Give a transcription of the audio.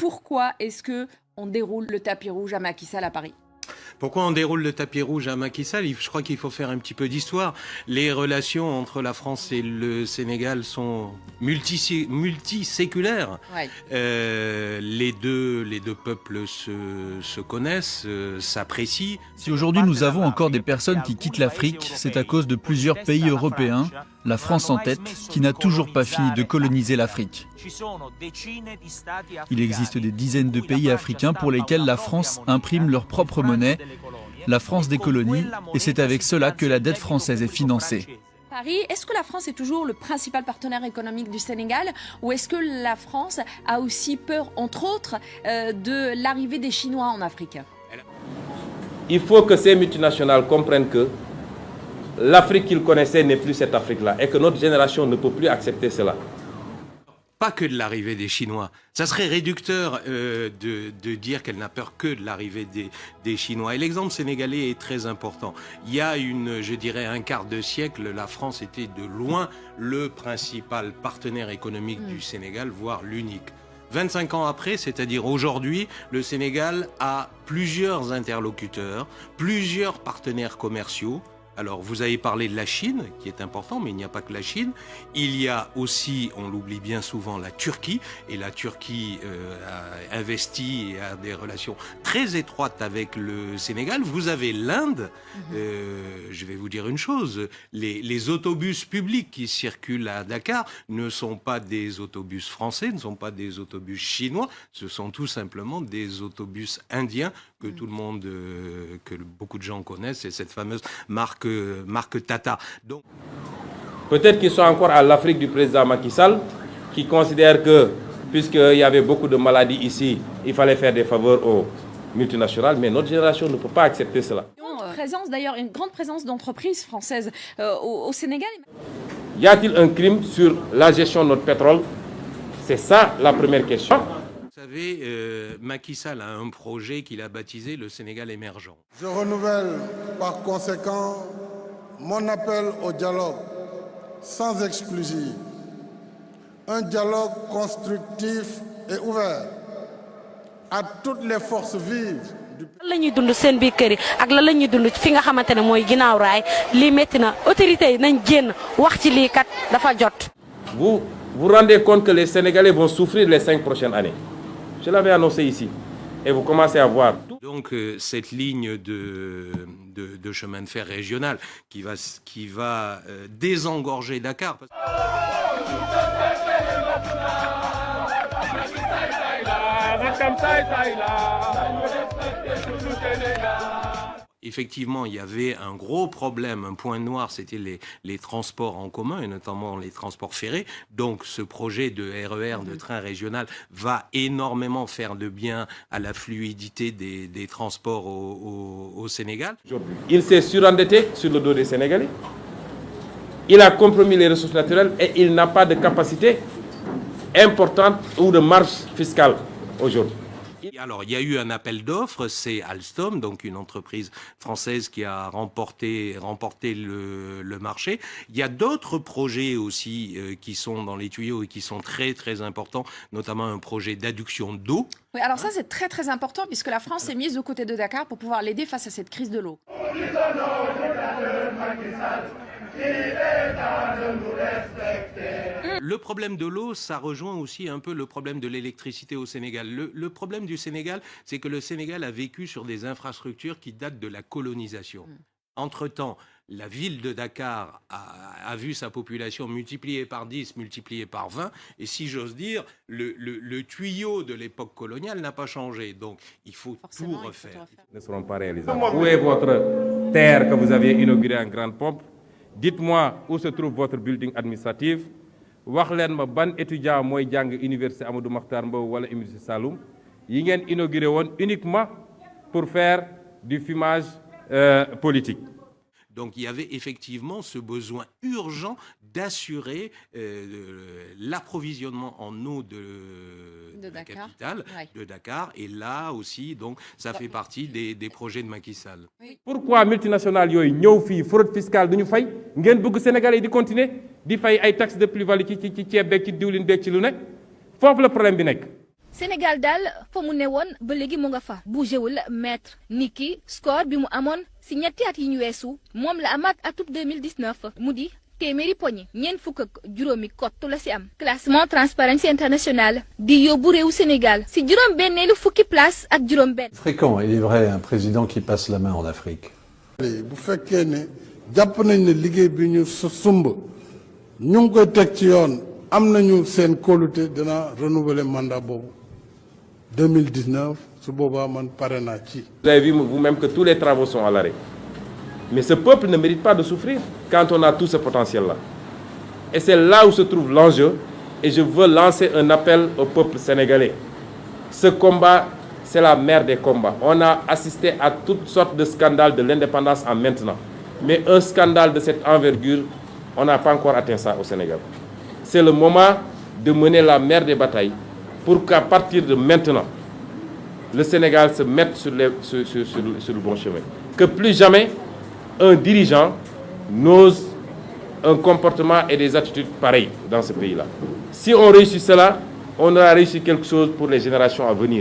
pourquoi est-ce qu'on déroule le tapis rouge à Macky Sall à Paris? Pourquoi on déroule le tapis rouge à Macky Sall? Je crois qu'il faut faire un petit peu d'histoire. Les relations entre la France et le Sénégal sont multiséculaires. Ouais. Les deux peuples se connaissent, s'apprécient. Si aujourd'hui nous avons encore des personnes qui quittent l'Afrique, c'est à cause de plusieurs pays européens, la France en tête, qui n'a toujours pas fini de coloniser l'Afrique. Il existe des dizaines de pays africains pour lesquels la France imprime leur propre monnaie, la France des colonies, et c'est avec cela que la dette française est financée. Paris, est-ce que la France est toujours le principal partenaire économique du Sénégal ou est-ce que la France a aussi peur, entre autres, de l'arrivée des Chinois en Afrique? Il faut que ces multinationales comprennent que l'Afrique qu'ils connaissaient n'est plus cette Afrique-là et que notre génération ne peut plus accepter cela. Pas que de l'arrivée des Chinois. Ça serait réducteur de dire qu'elle n'a peur que de l'arrivée des Chinois. Et l'exemple sénégalais est très important. Il y a je dirais un quart de siècle, la France était de loin le principal partenaire économique du Sénégal, voire l'unique. 25 ans après, c'est-à-dire aujourd'hui, le Sénégal a plusieurs interlocuteurs, plusieurs partenaires commerciaux. Alors, vous avez parlé de la Chine, qui est important, mais il n'y a pas que la Chine. Il y a aussi, on l'oublie bien souvent, la Turquie. Et la Turquie a investi et a des relations très étroites avec le Sénégal. Vous avez l'Inde. Je vais vous dire une chose. Les autobus publics qui circulent à Dakar ne sont pas des autobus français, ne sont pas des autobus chinois. Ce sont tout simplement des autobus indiens que tout le monde, que beaucoup de gens connaissent. C'est cette fameuse marque Tata. Donc... Peut-être qu'ils sont encore à l'Afrique du président Macky Sall, qui considère que, puisqu'il y avait beaucoup de maladies ici, il fallait faire des faveurs aux multinationales, mais notre génération ne peut pas accepter cela. D'ailleurs, une grande présence d'entreprises françaises au Sénégal. Y a-t-il un crime sur la gestion de notre pétrole? C'est ça la première question. Vous savez, Macky Sall a un projet qu'il a baptisé le Sénégal émergent. Je renouvelle par conséquent mon appel au dialogue sans exclusive. Un dialogue constructif et ouvert à toutes les forces vives. la ñuy dund seen biir kër yi ak la ñuy dund fi nga xamante ne mooy ginnaaw raay lii métti na autorités yi nañ génn wax ci lii kat dafa jot. Vous vous rendez compte que les Sénégalais vont souffrir les 5 prochaines années. Je l'avais annoncé ici et vous commencez à voir. Donc cette ligne de chemin de fer régional qui va désengorger Dakar. Effectivement, il y avait un gros problème, un point noir, c'était les transports en commun, et notamment les transports ferrés. Donc ce projet de RER, de train régional, va énormément faire de bien à la fluidité des transports au Sénégal. Il s'est surendetté sur le dos des Sénégalais. Il a compromis les ressources naturelles et il n'a pas de capacité importante ou de marge fiscale aujourd'hui. Alors, il y a eu un appel d'offres, c'est Alstom, donc une entreprise française qui a remporté le marché. Il y a d'autres projets aussi qui sont dans les tuyaux et qui sont très très importants, notamment un projet d'adduction d'eau. Oui, alors ça c'est très très important puisque la France s'est mise aux côtés de Dakar pour pouvoir l'aider face à cette crise de l'eau. Le problème de l'eau, ça rejoint aussi un peu le problème de l'électricité au Sénégal. Le problème du Sénégal, c'est que le Sénégal a vécu sur des infrastructures qui datent de la colonisation. Entre-temps, la ville de Dakar a vu sa population multipliée par 10, multipliée par 20, et si j'ose dire, le tuyau de l'époque coloniale n'a pas changé. Donc, il faut tout refaire. Ne seront pas réalisables. Où est votre terre que vous aviez inaugurée en grande pompe? Dites-moi où se trouve votre building administratif. Wax leen ma ban étudiant mooy jàng université Amadou Mahtar Mbow wala université Saloum yi ngeen inauguré woon uniquement pour faire du fumage politique. Donc il y avait effectivement ce besoin urgent d'assurer l'approvisionnement en eau de la capitale, de Dakar. Et là aussi, donc, ça fait partie des projets de Macky Sall. Pourquoi multinationales yooyu ñëw fii fraude fiscale duñu fay ngeen bëgg Sénégalais yi di continuer di fay ay taxes de plus-value ci ceeb beeg ci diwlin beeg ci lu nekk foofu la problème bi nekk. Sénégal daal fa mu ne woon ba léegi mu nga fa bougéwul maître niki score bi mu amoon si ñetti at yi ñu weesu moom la amaat atub 2019 mu di téeméeri poñi ñeent fukk ak juróomi kottu la si am classement Transparency International di yóbbu réewu Sénégal si juróom benneelu fukki place ak juróom benn. Fréquent, il est vrai, un président qui passe la main en Afrique. bu fekkee ne jàpp nañ ne liggéey bi ñu sumb ñu ngi koy teg ci yoon am nañu seen kóolute dina renouveler mandat boobu 2019 su boobaa man pare naa ci. Vous avez vu vous-même que tous les travaux sont à l'arrêt. Mais ce peuple ne mérite pas de souffrir quand on a tout ce potentiel-là. Et c'est là où se trouve l'enjeu. Et je veux lancer un appel au peuple sénégalais. Ce combat, c'est la mère des combats. On a assisté à toutes sortes de scandales de l'indépendance en maintenant. Mais un scandale de cette envergure, on n'a pas encore atteint ça au Sénégal. C'est le moment de mener la mère des batailles pour qu'à partir de maintenant, le Sénégal se mette sur le bon chemin. Que plus jamais, un dirigeant n'ose un comportement et des attitudes pareilles dans ce pays-là. Si on réussit cela, on aura réussi quelque chose pour les générations à venir.